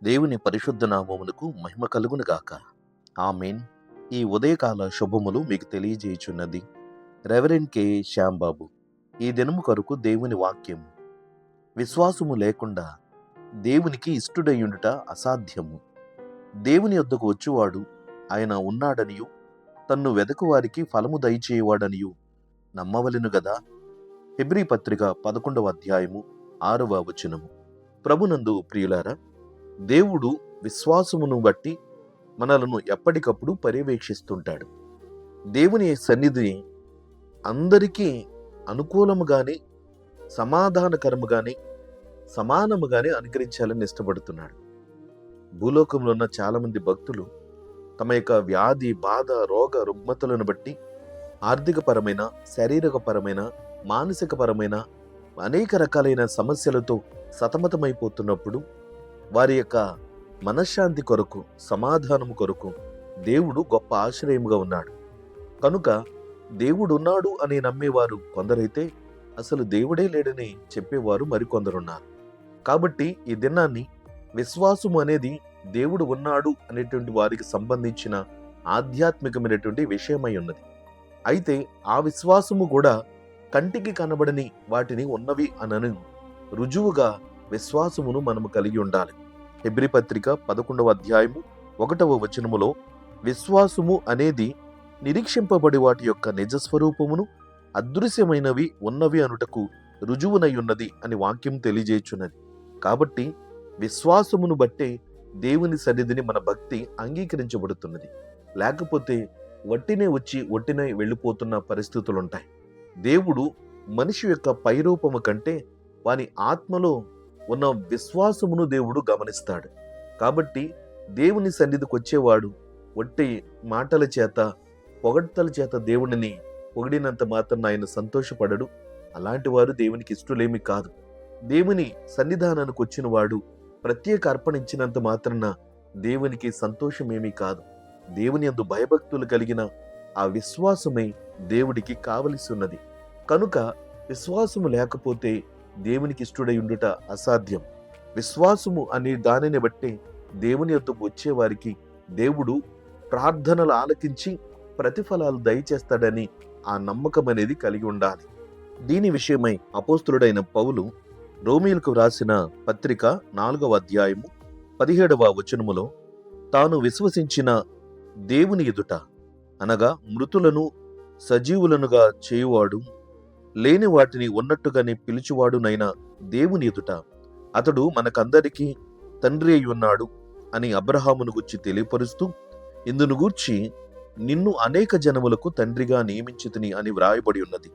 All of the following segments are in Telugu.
దేవుని పరిశుద్ధ నామమునకు మహిమ కలుగును గాక. ఆమేన్. ఈ ఉదయకాల శుభములు మీకు తెలియజేయుచున్నది రెవరెండ్ కె శ్యాంబాబు. ఈ దినము కొరకు దేవుని వాక్యం. విశ్వాసము లేకుండా దేవునికి ఇష్టుడయ్యుండుట అసాధ్యము. దేవుని యొద్దకు వచ్చువాడు ఆయన ఉన్నాడనియు తన్ను వెదకు వారికి ఫలము దయచేయవాడనియు నమ్మవలెను గదా. హెబ్రీ పత్రిక 11వ అధ్యాయము 6వ వచనము. ప్రభునందు ప్రియులారా, దేవుడు విశ్వాసమును బట్టి మనలను ఎప్పటికప్పుడు పర్యవేక్షిస్తుంటాడు. దేవుని సన్నిధిని అందరికీ అనుకూలముగానే, సమాధానకరముగానే, సమానముగానే అనుగ్రహించాలని ఇష్టపడుతున్నాడు. భూలోకంలో ఉన్న చాలామంది భక్తులు తమ యొక్క వ్యాధి, బాధ, రోగ రుగ్మతలను బట్టి ఆర్థికపరమైన, శారీరకపరమైన, మానసికపరమైన అనేక రకాలైన సమస్యలతో సతమతమైపోతున్నప్పుడు వారి యొక్క మనశ్శాంతి కొరకు, సమాధానము కొరకు దేవుడు గొప్ప ఆశ్రయముగా ఉన్నాడు. కనుక దేవుడు ఉన్నాడు అని నమ్మేవారు కొందరైతే అసలు దేవుడే లేడని చెప్పేవారు మరికొందరున్నారు. కాబట్టి ఈ దినాన్ని విశ్వాసము అనేది దేవుడు ఉన్నాడు అనేటువంటి వారికి సంబంధించిన ఆధ్యాత్మికమైనటువంటి విషయమై ఉన్నది. అయితే ఆ విశ్వాసము కూడా కంటికి కనబడని వాటిని ఉన్నవి అనను రుజువుగా విశ్వాసమును మనము కలిగి ఉండాలి. హెబ్రీ పత్రిక 11వ అధ్యాయము 1వ వచనములో విశ్వాసము అనేది నిరీక్షింపబడి వాటి యొక్క నిజస్వరూపమును, అదృశ్యమైనవి ఉన్నవి అనుటకు రుజువునై ఉన్నది అని వాక్యం తెలియజేయుచున్నది. కాబట్టి విశ్వాసమును బట్టే దేవుని సన్నిధిని మన భక్తి అంగీకరించబడుతున్నది. లేకపోతే వట్టినే వచ్చి వట్టినే వెళ్ళిపోతున్న పరిస్థితులుంటాయి. దేవుడు మనిషి యొక్క పైరూపము కంటే వాని ఆత్మలో ఉన్న విశ్వాసమును దేవుడు గమనిస్తాడు. కాబట్టి దేవుని సన్నిధికి వచ్చేవాడు ఒట్టి మాటల చేత, పొగడ్తల చేత దేవుడిని పొగిడినంత మాత్రం ఆయన సంతోషపడడు. అలాంటి వారు దేవునికి ఇష్టలేమి కాదు. దేవుని సన్నిధానానికి వచ్చిన వాడు ప్రత్యేక అర్పణించినంత మాత్రాన దేవునికి సంతోషమేమీ కాదు. దేవుని యందు భయభక్తులు కలిగిన ఆ విశ్వాసమే దేవుడికి కావలసి ఉన్నది. కనుక విశ్వాసము లేకపోతే దేవునికి ఇష్టడై ఉండుట అసాధ్యం. విశ్వాసము అనే దానిని బట్టి దేవుని యొద్దకు వచ్చే వారికి దేవుడు ప్రార్థనలు ఆలకించి ప్రతిఫలాలు దయచేస్తాడని ఆ నమ్మకం అనేది కలిగి ఉండాలి. దీని విషయమై అపోస్తులుడైన పౌలు రోమీయులకు వ్రాసిన పత్రిక 4వ అధ్యాయము 17వ వచనములో తాను విశ్వసించిన దేవుని ఎదుట, అనగా మృతులను సజీవులనుగా చేయువాడు, లేని వాటిని ఉన్నట్టుగానే పిలుచువాడునైన దేవుని ఎదుట అతడు మనకందరికీ తండ్రి అయి ఉన్నాడు అని అబ్రహామును గూర్చి తెలియపరుస్తూ, ఇందును గూర్చి నిన్ను అనేక జనములకు తండ్రిగా నియమించితిని అని వ్రాయబడి ఉన్నది.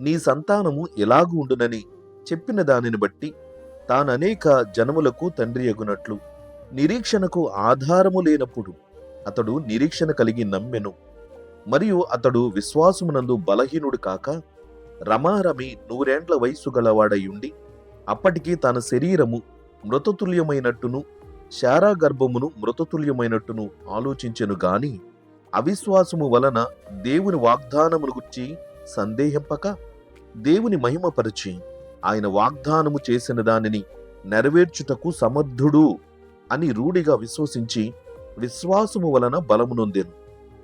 నీ సంతానము ఎలాగు ఉండునని చెప్పిన దానిని బట్టి తాను అనేక జనములకు తండ్రి అగునట్లు నిరీక్షణకు ఆధారము లేనప్పుడు అతడు నిరీక్షణ కలిగి నమ్మెను. మరియు అతడు విశ్వాసమునందు బలహీనుడు కాక రమారమి 100 ఏండ్ల వయస్సు గలవాడయుండి అప్పటికి తన శరీరము మృతతుల్యమైనట్టును శారా గర్భమును మృతతుల్యమైనట్టును ఆలోచించెను గాని అవిశ్వాసము వలన దేవుని వాగ్దానమును గురించి సందేహింపక దేవుని మహిమపరిచి ఆయన వాగ్దానము చేసిన దానిని నెరవేర్చుటకు సమర్థుడు అని రూఢిగా విశ్వసించి విశ్వాసము వలన బలము నొందెను.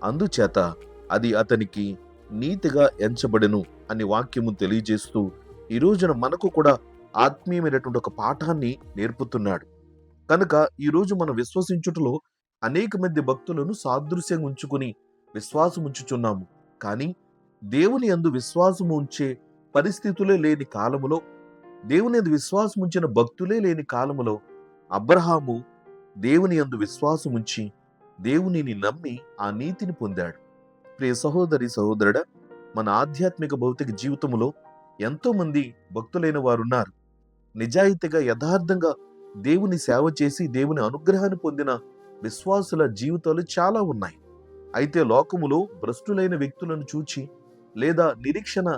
అందుచేత అది అతనికి నీతిగా ఎంచబడెను అని వాక్యము తెలియజేస్తూ ఈ రోజున మనకు కూడా ఆత్మీయమైనటువంటి ఒక పాఠాన్ని నేర్పుతున్నాడు. కనుక ఈరోజు మనం విశ్వసించుటలో అనేక మంది భక్తులను సాదృశ్యంగా ఉంచుకుని విశ్వాసం ఉంచుచున్నాము. కానీ దేవుని యందు విశ్వాసము ఉంచే పరిస్థితులే లేని కాలములో, దేవుని యందు విశ్వాసం ఉంచిన భక్తులే లేని కాలములో అబ్రహాము దేవుని యందు విశ్వాసం ఉంచి దేవునిని నమ్మి ఆ నీతిని పొందాడు. ప్రియ సహోదరి సహోదరుడా, మన ఆధ్యాత్మిక భౌతిక జీవితంలో ఎంతో మంది భక్తులైన వారున్నారు. నిజాయితీగా యథార్థంగా దేవుని సేవ చేసి దేవుని అనుగ్రహాన్ని పొందిన విశ్వాసుల జీవితాలు చాలా ఉన్నాయి. అయితే లోకములో భ్రష్టులైన వ్యక్తులను చూచి, లేదా నిరీక్షణ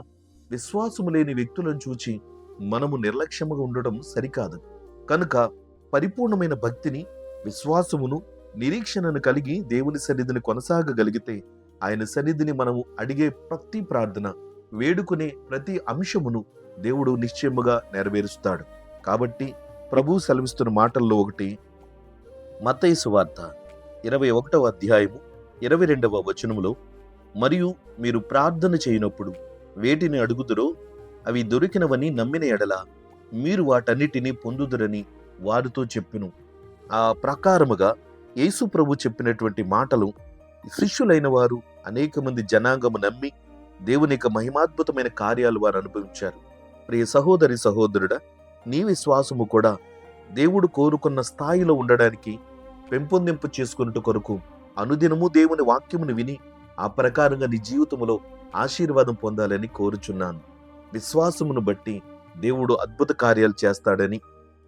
విశ్వాసము లేని వ్యక్తులను చూచి మనము నిర్లక్ష్యముగా ఉండడం సరికాదు. కనుక పరిపూర్ణమైన భక్తిని, విశ్వాసమును, నిరీక్షణను కలిగి దేవుని సన్నిధిని కొనసాగగలిగితే ఆయన సన్నిధిని మనము అడిగే ప్రతి ప్రార్థన, వేడుకునే ప్రతి అంశమును దేవుడు నిశ్చయముగా నెరవేరుస్తాడు. కాబట్టి ప్రభు సెలవిస్తున్న మాటల్లో ఒకటి, మత్తయి సువార్త 21వ అధ్యాయము 22వ వచనములో, మరియు మీరు ప్రార్థన చేయనప్పుడు వేటిని అడుగుదురో అవి దొరికినవని నమ్మిన ఎడల మీరు వాటన్నిటినీ పొందుదురని వారితో చెప్పెను. ఆ ప్రకారముగా యేసు ప్రభు చెప్పినటువంటి మాటలు శిష్యులైన వారు అనేక మంది జనాంగము నమ్మి దేవుని యొక్క మహిమాద్భుతమైన కార్యాలు వారు అనుభవించారు. ప్రియ సహోదరి సహోదరుడా, నీ విశ్వాసము కూడా దేవుడు కోరుకున్న స్థాయిలో ఉండడానికి పెంపొందింపు చేసుకున్నట్టు కొరకు అనుదినము దేవుని వాక్యమును విని ఆ ప్రకారంగా నీ జీవితంలో ఆశీర్వాదం పొందాలని కోరుచున్నాను. విశ్వాసమును బట్టి దేవుడు అద్భుత కార్యాలు చేస్తాడని,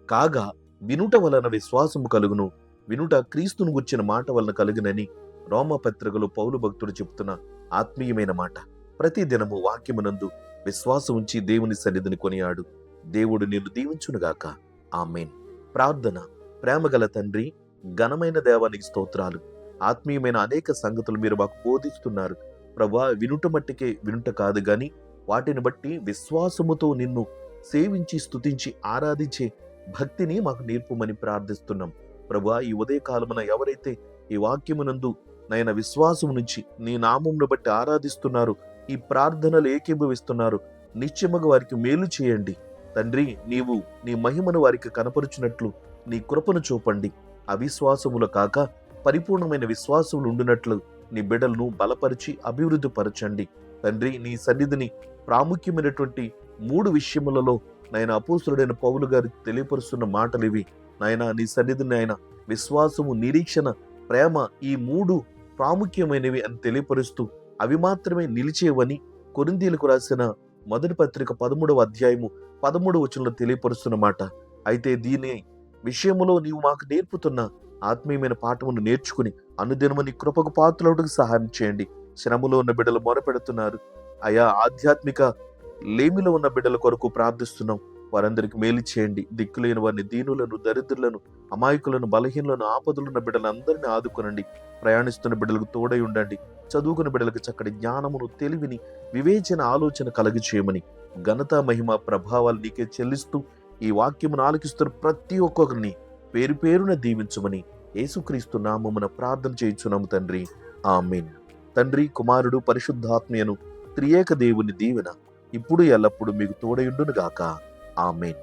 కాగా వినుట వలన విశ్వాసము కలుగును, వినుట క్రీస్తును గుర్చిన మాట వలన కలుగునని రోమపత్రికలో పౌలు భక్తుడు చెప్తున్న ఆత్మీయమైన మాట. ప్రతి దినము వాక్యమునందు విశ్వాసం ఉంచి దేవుని సన్నిధిని కొనియాడు. దేవుడు నిన్ను దీవించునుగాక. ఆమేన్. ప్రార్థన. ప్రేమగల తండ్రి, ఘనమైన దేవానికి స్తోత్రాలు. ఆత్మీయమైన అనేక సంగతులు మీరు మాకు బోధిస్తున్నారు ప్రభా. వినుట మట్టికే వినుట కాదు గాని వాటిని బట్టి విశ్వాసముతో నిన్ను సేవించి స్తుతించి ఆరాధించే భక్తిని మాకు నేర్పుమని ప్రార్థిస్తున్నాం ప్రభా. ఈ ఉదయకాలమున ఎవరైతే ఈ వాక్యమునందు నైనా విశ్వాసము నుంచి నీ నామమును బట్టి ఆరాధిస్తున్నారు, ఈ ప్రార్థనలు ఏకీభవిస్తున్నారు, నిశ్చయముగా వారికి మేలు చేయండి తండ్రి. నీవు నీ మహిమను వారికి కనపరుచున్నట్లు నీ కృపను చూపండి. అవిశ్వాసములు కాక పరిపూర్ణమైన విశ్వాసములు ఉండినట్లు నీ బిడ్డలను బలపరిచి అభివృద్ధి పరచండి తండ్రి. నీ సన్నిధిని ప్రాముఖ్యమైనటువంటి 3 విషయములలో నాయన అపోస్తలుడైన పౌలు గారు తెలియపరుస్తున్న మాటలు ఇవి నాయన. నీ సన్నిధిని ఆయన విశ్వాసము, నిరీక్షణ, ప్రేమ, ఈ 3 ప్రాముఖ్యమైనవి అని తెలియపరుస్తూ అవి మాత్రమే నిలిచేవని కొరింథీయులకు రాసిన మొదటి పత్రిక 13వ అధ్యాయము 13వ వచనంలో తెలియపరుస్తున్న మాట. అయితే దీని విషయములో నీవు మాకు నేర్పుతున్న ఆత్మీయమైన పాఠమును నేర్చుకుని అనుదినము నీ కృపకు పాత్రులకు సహాయం చేయండి. శ్రమలో ఉన్న బిడ్డలు మొరపెడుతున్నారు అయా, ఆధ్యాత్మిక లేమిలో ఉన్న బిడ్డల కొరకు ప్రార్థిస్తున్నాం. వారందరికి మేలు చేయండి. దిక్కులేని వారిని, దీనులను, దరిద్రులను, అమాయకులను, బలహీనులను, ఆపదలున్న బిడ్డలందరినీ ఆదుకునండి. ప్రయాణిస్తున్న బిడ్డలకు తోడై ఉండండి. చదువుకున్న బిడ్డలకు చక్కటి జ్ఞానమును, తెలివిని, వివేచన, ఆలోచన కలుగు చేయమని ఘనత, మహిమ, ప్రభావాలు నీకే చెల్లిస్తూ ఈ వాక్యమును ఆలకిస్తున్న ప్రతి ఒక్కొక్కరిని పేరు పేరున దీవించమని యేసుక్రీస్తు నామమున ప్రార్థన చేయుచున్నాము తండ్రి. ఆమేన్. తండ్రి, కుమారుడు, పరిశుద్ధాత్మయను త్రియేక దేవుని దీవెన ఇప్పుడు ఎల్లప్పుడు మీకు తోడయుండును గాక. ఆమేన్.